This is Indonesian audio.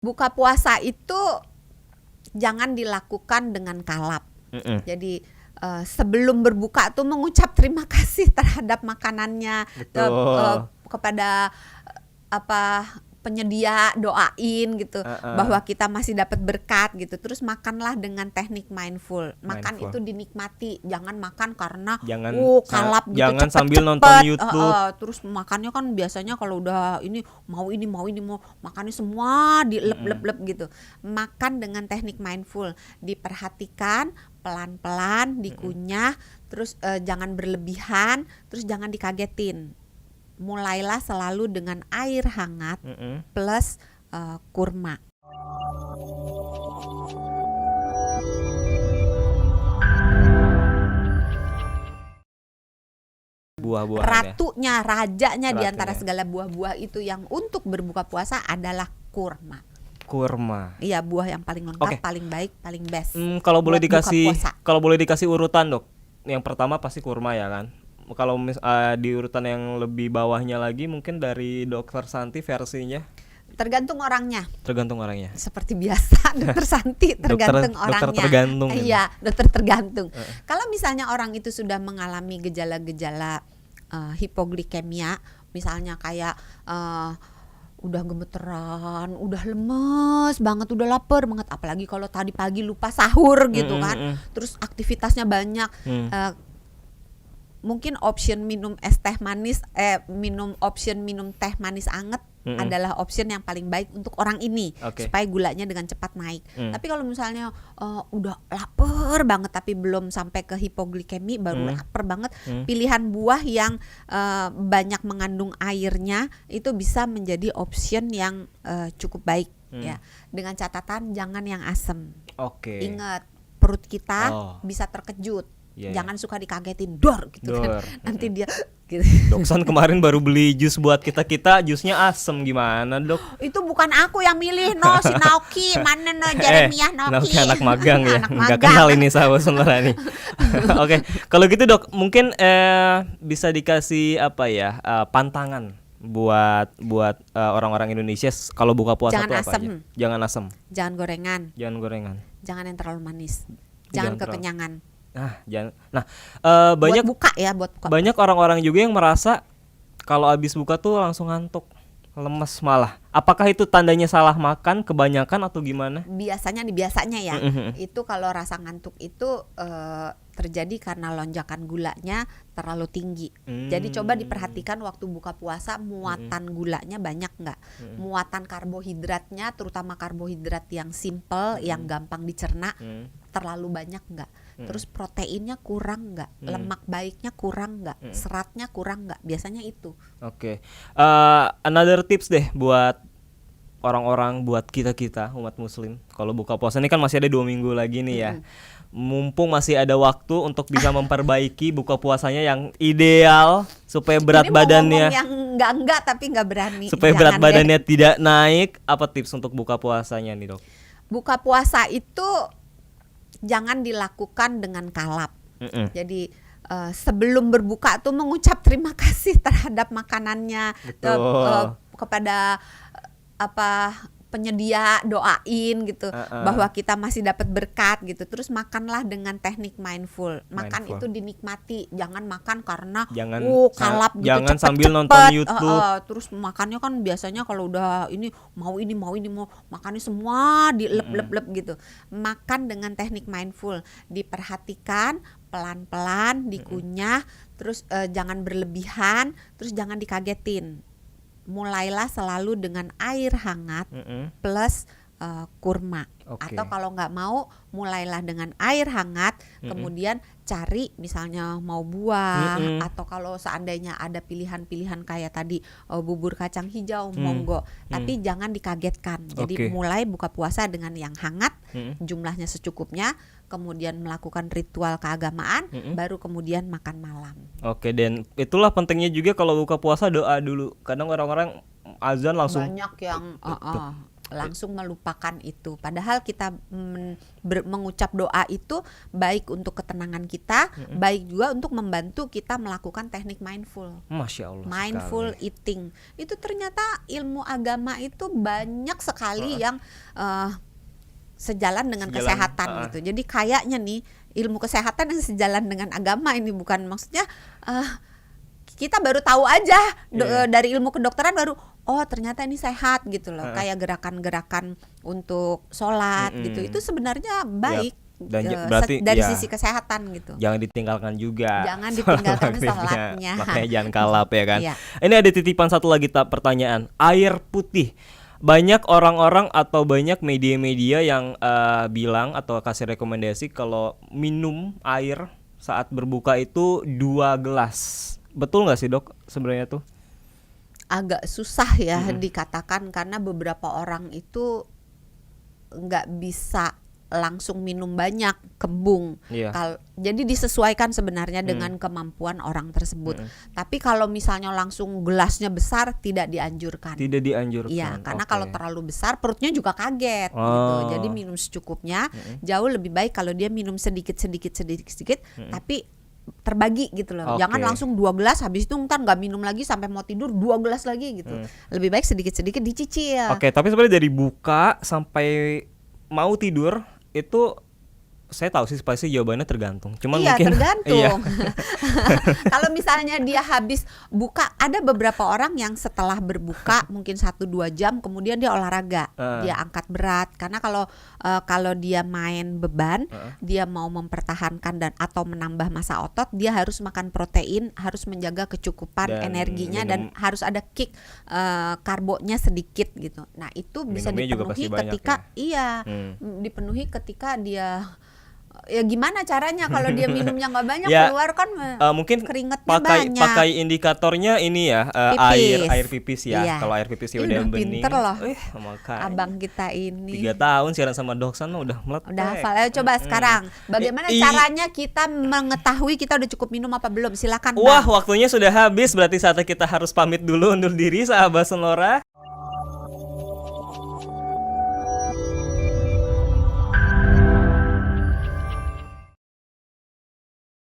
Buka puasa itu jangan dilakukan dengan kalap. Mm-mm. Jadi sebelum berbuka tuh mengucap terima kasih terhadap makanannya, Betul. kepada apa penyedia, doain gitu bahwa kita masih dapat berkat gitu. Terus makanlah dengan teknik mindful. Makan Mindful. itu dinikmati, jangan makan karena Jangan kalap gitu jangan sambil nonton cepet-cepet. YouTube. Terus makannya kan biasanya kalau udah mau makannya semua dilep-lep-lep gitu. Makan dengan teknik mindful, diperhatikan pelan-pelan, dikunyah, terus jangan berlebihan, terus jangan dikagetin. Mulailah selalu dengan air hangat Mm-mm. plus kurma. Buah-buahan ya. Ratunya, rajanya di antara Ratunya. segala buah-buah itu yang untuk berbuka puasa adalah kurma. Kurma. Iya, buah yang paling lengkap, Oke. paling baik, paling best. Kalau boleh buat buka puasa. dikasih urutan, Dok. Yang pertama pasti kurma ya kan. Kalau di urutan yang lebih bawahnya lagi mungkin dari Dokter Santi versinya. Tergantung orangnya. Tergantung orangnya. Seperti biasa, Dokter Santi tergantung dokter orangnya. tergantung ini. Iya, dokter tergantung. Kalau misalnya orang itu sudah mengalami gejala-gejala hipoglikemia, misalnya kayak udah gemeteran, udah lemes banget, udah lapar banget, apalagi kalau tadi pagi lupa sahur gitu kan. Terus aktivitasnya banyak. Mungkin option minum teh manis anget adalah option yang paling baik untuk orang ini. Oke. Supaya gulanya dengan cepat naik. Tapi kalau misalnya udah lapar banget tapi belum sampai ke hipoglikemi, baru lapar banget, pilihan buah yang banyak mengandung airnya itu bisa menjadi option yang cukup baik ya. Dengan catatan jangan yang asam. Oke. Ingat, perut kita bisa terkejut. Iya, Jangan suka dikagetin dor gitu kan. Nanti dia gitu. Doksan kemarin baru beli jus buat kita jusnya asem gimana, Dok? Itu bukan aku yang milih, no, si Naoki, mana no Jeremiah Naoki. Naoki anak magang ya. Anak Nggak magang. kenal ini sahabat sebenarnya nih. Oke, kalau gitu Dok, mungkin bisa dikasih apa ya? Pantangan buat orang-orang Indonesia kalau buka puasa Jangan tuh apa asem. aja? Jangan asam. Jangan gorengan, Jangan gorengan. jangan yang terlalu manis. Jangan Jangan terlalu- kekenyangan. Jangan. Nah, Buat banyak buka ya, buat buka. banyak orang-orang juga yang merasa kalau habis buka tuh langsung ngantuk, lemes malah. Apakah itu tandanya salah makan kebanyakan atau gimana? Biasanya ya, itu kalau rasa ngantuk itu terjadi karena lonjakan gulanya terlalu tinggi. Jadi coba diperhatikan waktu buka puasa muatan gulanya banyak nggak? Muatan karbohidratnya, terutama karbohidrat yang simple, yang gampang dicerna, terlalu banyak nggak? Terus proteinnya kurang nggak? Lemak baiknya kurang nggak? Seratnya kurang nggak? Biasanya itu. Oke. Another tips deh buat orang-orang, buat kita umat muslim. Kalau buka puasa ini kan masih ada 2 minggu lagi nih ya. Mumpung masih ada waktu untuk bisa memperbaiki buka puasanya yang ideal supaya berat Ini mau badannya ngomong yang enggak tapi nggak berani. supaya Jangan berat deh. badannya tidak naik. Apa tips untuk buka puasanya nih, Dok? Buka puasa itu jangan dilakukan dengan kalap. Jadi sebelum berbuka tuh mengucap terima kasih terhadap makanannya, kepada penyedia, doain gitu bahwa kita masih dapat berkat gitu. Terus makanlah dengan teknik mindful. Makan Mindful. itu dinikmati, jangan makan karena Jangan kalap gitu, jangan cepet-cepet. sambil nonton YouTube. Terus makannya kan biasanya kalau udah mau makannya semua dilep-lep gitu. Makan dengan teknik mindful, diperhatikan pelan-pelan, dikunyah, terus jangan berlebihan, terus jangan dikagetin. Mulailah selalu dengan air hangat plus kurma. Oke. Atau kalau nggak mau, mulailah dengan air hangat, kemudian cari misalnya mau buah, atau kalau seandainya ada pilihan-pilihan kayak tadi bubur kacang hijau, monggo. Tapi jangan dikagetkan. Jadi Oke. mulai buka puasa dengan yang hangat, jumlahnya secukupnya, kemudian melakukan ritual keagamaan, baru kemudian makan malam. Oke, dan itulah pentingnya juga kalau buka puasa doa dulu. Kadang orang-orang azan langsung Banyak yang langsung melupakan itu. Padahal kita mengucap doa itu baik untuk ketenangan kita, baik juga untuk membantu kita melakukan teknik mindful. Masya Allah. Mindful sekali. eating. Itu ternyata ilmu agama itu banyak sekali yang sejalan dengan kesehatan gitu. Jadi kayaknya nih ilmu kesehatan yang sejalan dengan agama ini, bukan maksudnya kita baru tahu aja dari ilmu kedokteran baru ternyata ini sehat gitu loh. Kayak gerakan-gerakan untuk sholat gitu. Itu sebenarnya baik. Dan berarti dari sisi kesehatan gitu. Jangan ditinggalkan juga. Jangan ditinggalkan sholatnya. Makanya jangan kalap ya kan. Iya. Ini ada titipan satu lagi pertanyaan. Air putih. Banyak orang-orang atau banyak media-media yang bilang atau kasih rekomendasi kalau minum air saat berbuka itu 2 gelas. Betul nggak sih dok sebenarnya tuh? Agak susah ya dikatakan karena beberapa orang itu nggak bisa langsung minum banyak, kembung. Jadi disesuaikan sebenarnya dengan kemampuan orang tersebut. Tapi kalau misalnya langsung gelasnya besar tidak dianjurkan. Tidak dianjurkan. Iya, karena kalau terlalu besar perutnya juga kaget gitu. Jadi minum secukupnya. Jauh lebih baik kalau dia minum sedikit, tapi terbagi gitu loh. Jangan langsung 2 gelas habis itu ntar nggak minum lagi sampai mau tidur 2 gelas lagi gitu. Lebih baik sedikit-sedikit dicicil. Tapi sebenarnya dari buka sampai mau tidur itu saya tahu sih pasti jawabannya tergantung. Cuman mungkin tergantung. Kalau misalnya dia habis buka, ada beberapa orang yang setelah berbuka mungkin 1-2 jam kemudian dia olahraga, dia angkat berat. Karena kalau dia main beban, dia mau mempertahankan dan atau menambah massa otot, dia harus makan protein, harus menjaga kecukupan energinya dan harus ada kick karbonya sedikit gitu. Nah itu bisa dipenuhi ketika dipenuhi ketika dia gimana caranya kalau dia minumnya nggak banyak keluar kan mungkin keringetnya banyak. Pakai indikatornya ini ya air pipis ya. Kalau air pipisnya udah bening. Pinter loh. Makanya. Abang kita ini 3 tahun siaran sama Doksan udah meletek. Udah hafal. Ayo coba sekarang bagaimana caranya kita mengetahui kita udah cukup minum apa belum? Silakan. Wah, waktunya sudah habis, berarti saatnya kita harus pamit dulu undur diri sahabat Sonora.